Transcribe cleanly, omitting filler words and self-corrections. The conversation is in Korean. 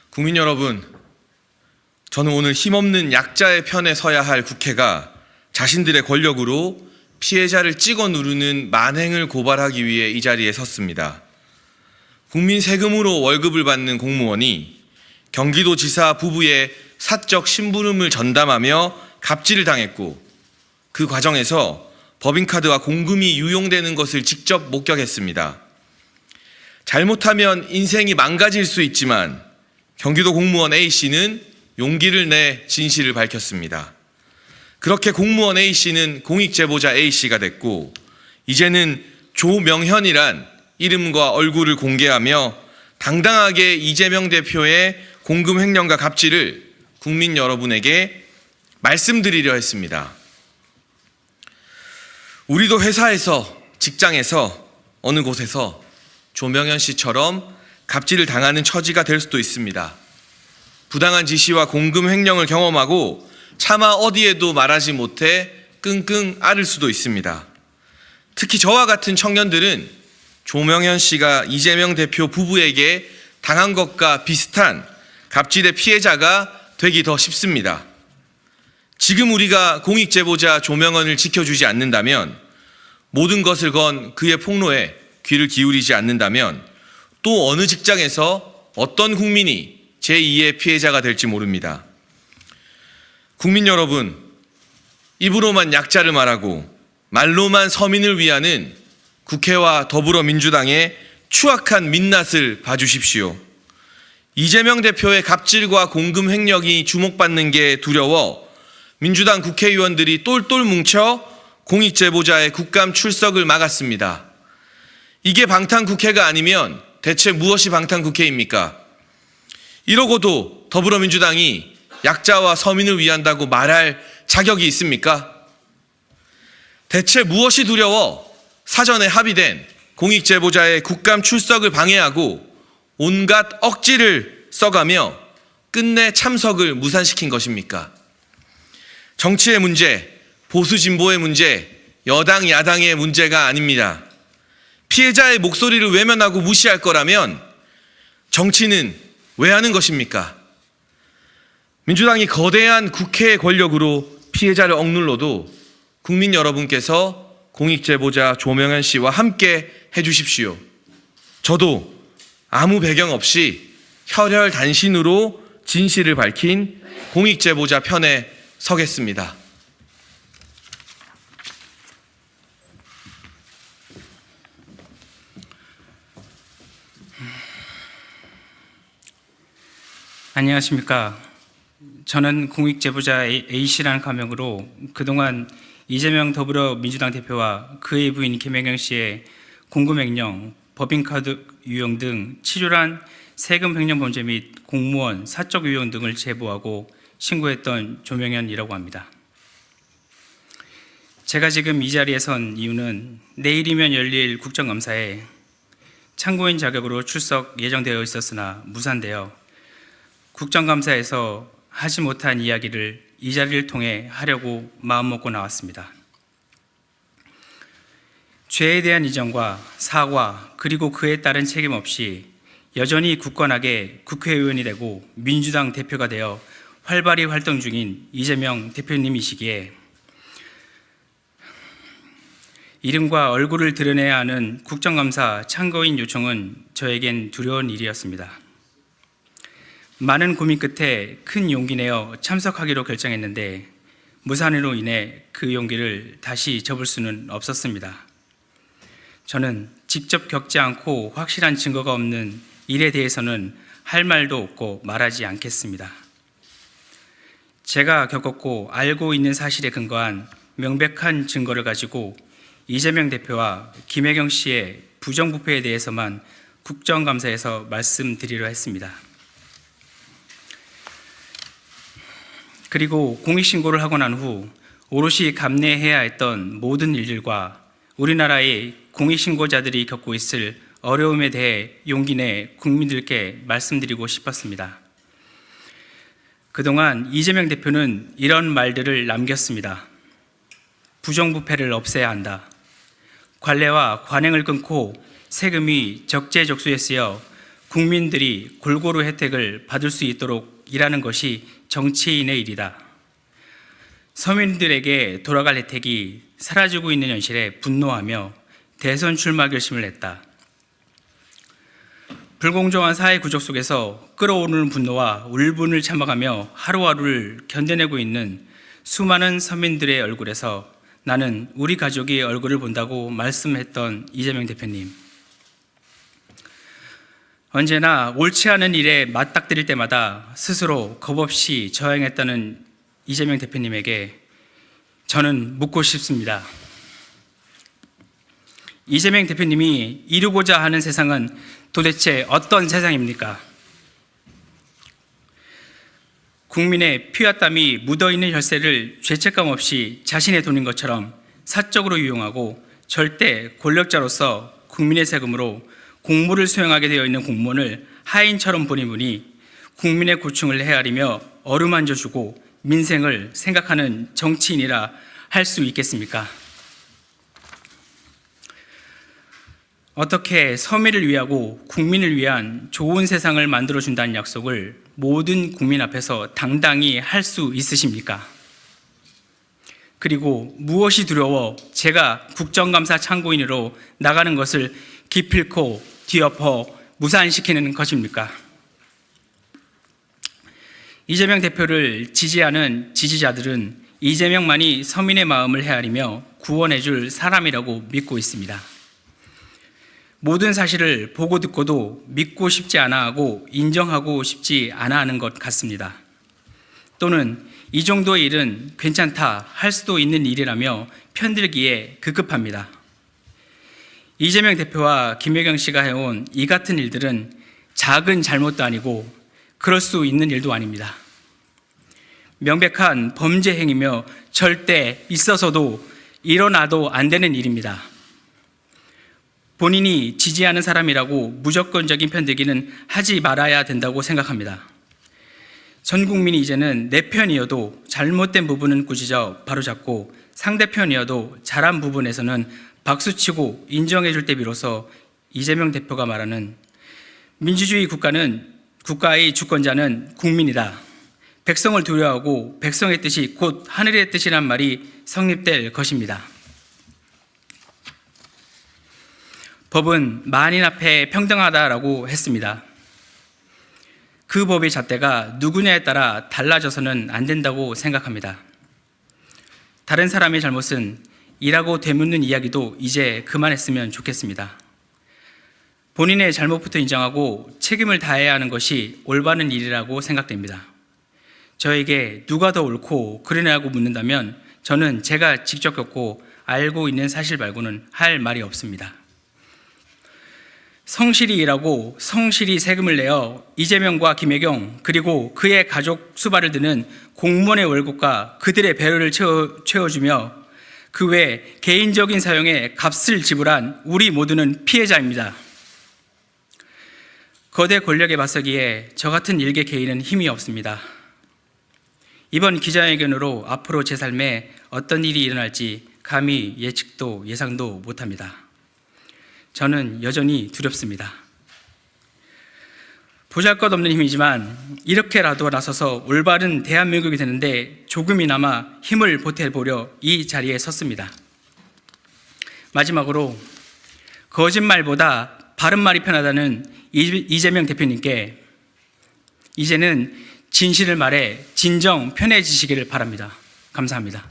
국민 여러분, 저는 오늘 힘없는 약자의 편에 서야 할 국회가 자신들의 권력으로 피해자를 찍어 누르는 만행을 고발하기 위해 이 자리에 섰습니다. 국민 세금으로 월급을 받는 공무원이 경기도지사 부부의 사적 심부름을 전담하며 갑질을 당했고, 그 과정에서 법인카드와 공금이 유용되는 것을 직접 목격했습니다. 잘못하면 인생이 망가질 수 있지만 경기도 공무원 A씨는 용기를 내 진실을 밝혔습니다. 그렇게 공무원 A씨는 공익제보자 A씨가 됐고, 이제는 조명현이란 이름과 얼굴을 공개하며 당당하게 이재명 대표의 공금 횡령과 갑질을 국민 여러분에게 말씀드리려 했습니다. 우리도 회사에서, 직장에서, 어느 곳에서 조명현 씨처럼 갑질을 당하는 처지가 될 수도 있습니다. 부당한 지시와 공금 횡령을 경험하고 차마 어디에도 말하지 못해 끙끙 앓을 수도 있습니다. 특히 저와 같은 청년들은 조명현 씨가 이재명 대표 부부에게 당한 것과 비슷한 갑질의 피해자가 되기 더 쉽습니다. 지금 우리가 공익제보자 조명현을 지켜주지 않는다면, 모든 것을 건 그의 폭로에 귀를 기울이지 않는다면 또 어느 직장에서 어떤 국민이 제2의 피해자가 될지 모릅니다. 국민 여러분, 입으로만 약자를 말하고 말로만 서민을 위하는 국회와 더불어민주당의 추악한 민낯을 봐주십시오. 이재명 대표의 갑질과 공금 횡령이 주목받는 게 두려워 민주당 국회의원들이 똘똘 뭉쳐 공익제보자의 국감 출석을 막았습니다. 이게 방탄국회가 아니면 대체 무엇이 방탄국회입니까? 이러고도 더불어민주당이 약자와 서민을 위한다고 말할 자격이 있습니까? 대체 무엇이 두려워 사전에 합의된 공익제보자의 국감 출석을 방해하고 온갖 억지를 써가며 끝내 참석을 무산시킨 것입니까? 정치의 문제, 보수 진보의 문제, 여당 야당의 문제가 아닙니다. 피해자의 목소리를 외면하고 무시할 거라면 정치는 왜 하는 것입니까? 민주당이 거대한 국회의 권력으로 피해자를 억눌러도 국민 여러분께서 공익제보자 조명현 씨와 함께 해주십시오. 저도 아무 배경 없이 혈혈단신으로 진실을 밝힌 공익제보자 편에 서겠습니다. 안녕하십니까. 저는 공익제보자 A씨라는 가명으로 그동안 이재명 더불어민주당 대표와 그의 부인 김혜경 씨의 공금횡령, 법인카드 유용 등 치졸한 세금 횡령 범죄 및 공무원 사적 유용 등을 제보하고 신고했던 조명현이라고 합니다. 제가 지금 이 자리에 선 이유는 내일이면 열릴 국정감사에 참고인 자격으로 출석 예정되어 있었으나 무산되어 국정감사에서 하지 못한 이야기를 이 자리를 통해 하려고 마음먹고 나왔습니다. 죄에 대한 이정과 사과 그리고 그에 따른 책임 없이 여전히 굳건하게 국회의원이 되고 민주당 대표가 되어 활발히 활동 중인 이재명 대표님이시기에 이름과 얼굴을 드러내야 하는 국정감사 참고인 요청은 저에겐 두려운 일이었습니다. 많은 고민 끝에 큰 용기 내어 참석하기로 결정했는데 무산으로 인해 그 용기를 다시 접을 수는 없었습니다. 저는 직접 겪지 않고 확실한 증거가 없는 일에 대해서는 할 말도 없고 말하지 않겠습니다. 제가 겪었고 알고 있는 사실에 근거한 명백한 증거를 가지고 이재명 대표와 김혜경 씨의 부정부패에 대해서만 국정감사에서 말씀드리려 했습니다. 그리고 공익신고를 하고 난 후 오롯이 감내해야 했던 모든 일들과 우리나라의 공익신고자들이 겪고 있을 어려움에 대해 용기 내 국민들께 말씀드리고 싶었습니다. 그동안 이재명 대표는 이런 말들을 남겼습니다. 부정부패를 없애야 한다. 관례와 관행을 끊고 세금이 적재적소에 쓰여 국민들이 골고루 혜택을 받을 수 있도록 일하는 것이 정치인의 일이다. 서민들에게 돌아갈 혜택이 사라지고 있는 현실에 분노하며 대선 출마 결심을 했다. 불공정한 사회 구조 속에서 끓어오르는 분노와 울분을 참아가며 하루하루를 견뎌내고 있는 수많은 서민들의 얼굴에서 나는 우리 가족의 얼굴을 본다고 말씀했던 이재명 대표님. 언제나 옳지 않은 일에 맞닥뜨릴 때마다 스스로 겁없이 저항했다는 이재명 대표님에게 저는 묻고 싶습니다. 이재명 대표님이 이루고자 하는 세상은 도대체 어떤 세상입니까? 국민의 피와 땀이 묻어있는 혈세를 죄책감 없이 자신의 돈인 것처럼 사적으로 이용하고 절대 권력자로서 국민의 세금으로 공무를 수행하게 되어 있는 공무원을 하인처럼 보는 분이 국민의 고충을 헤아리며 어루만져주고 민생을 생각하는 정치인이라 할 수 있겠습니까? 어떻게 서민을 위하고 국민을 위한 좋은 세상을 만들어준다는 약속을 모든 국민 앞에서 당당히 할 수 있으십니까? 그리고 무엇이 두려워 제가 국정감사 참고인으로 나가는 것을 기필코 뒤엎어 무산시키는 것입니까? 이재명 대표를 지지하는 지지자들은 이재명만이 서민의 마음을 헤아리며 구원해줄 사람이라고 믿고 있습니다. 모든 사실을 보고 듣고도 믿고 싶지 않아 하고 인정하고 싶지 않아 하는 것 같습니다. 또는 이 정도의 일은 괜찮다 할 수도 있는 일이라며 편들기에 급급합니다. 이재명 대표와 김혜경 씨가 해온 이 같은 일들은 작은 잘못도 아니고 그럴 수 있는 일도 아닙니다. 명백한 범죄 행위며 절대 있어서도 일어나도 안 되는 일입니다. 본인이 지지하는 사람이라고 무조건적인 편들기는 하지 말아야 된다고 생각합니다. 전 국민이 이제는 내 편이어도 잘못된 부분은 꾸짖어 바로잡고 상대편이어도 잘한 부분에서는 박수치고 인정해줄 때 비로소 이재명 대표가 말하는 민주주의 국가의 주권자는 국민이다. 백성을 두려워하고 백성의 뜻이 곧 하늘의 뜻이란 말이 성립될 것입니다. 법은 만인 앞에 평등하다라고 했습니다. 그 법의 잣대가 누구냐에 따라 달라져서는 안 된다고 생각합니다. 다른 사람의 잘못은 이라고 되묻는 이야기도 이제 그만했으면 좋겠습니다. 본인의 잘못부터 인정하고 책임을 다해야 하는 것이 올바른 일이라고 생각됩니다. 저에게 누가 더 옳고 그러냐고 묻는다면 저는 제가 직접 겪고 알고 있는 사실 말고는 할 말이 없습니다. 성실히 일하고 성실히 세금을 내어 이재명과 김혜경 그리고 그의 가족 수발을 드는 공무원의 월급과 그들의 배려를 채워주며 그 외 개인적인 사용에 값을 지불한 우리 모두는 피해자입니다. 거대 권력에 맞서기에 저 같은 일개 개인은 힘이 없습니다. 이번 기자회견으로 앞으로 제 삶에 어떤 일이 일어날지 감히 예측도 예상도 못합니다. 저는 여전히 두렵습니다. 보잘것없는 힘이지만 이렇게라도 나서서 올바른 대한민국이 되는데 조금이나마 힘을 보태보려 이 자리에 섰습니다. 마지막으로 거짓말보다 바른 말이 편하다는 이재명 대표님께 이제는 진실을 말해 진정 편해지시기를 바랍니다. 감사합니다.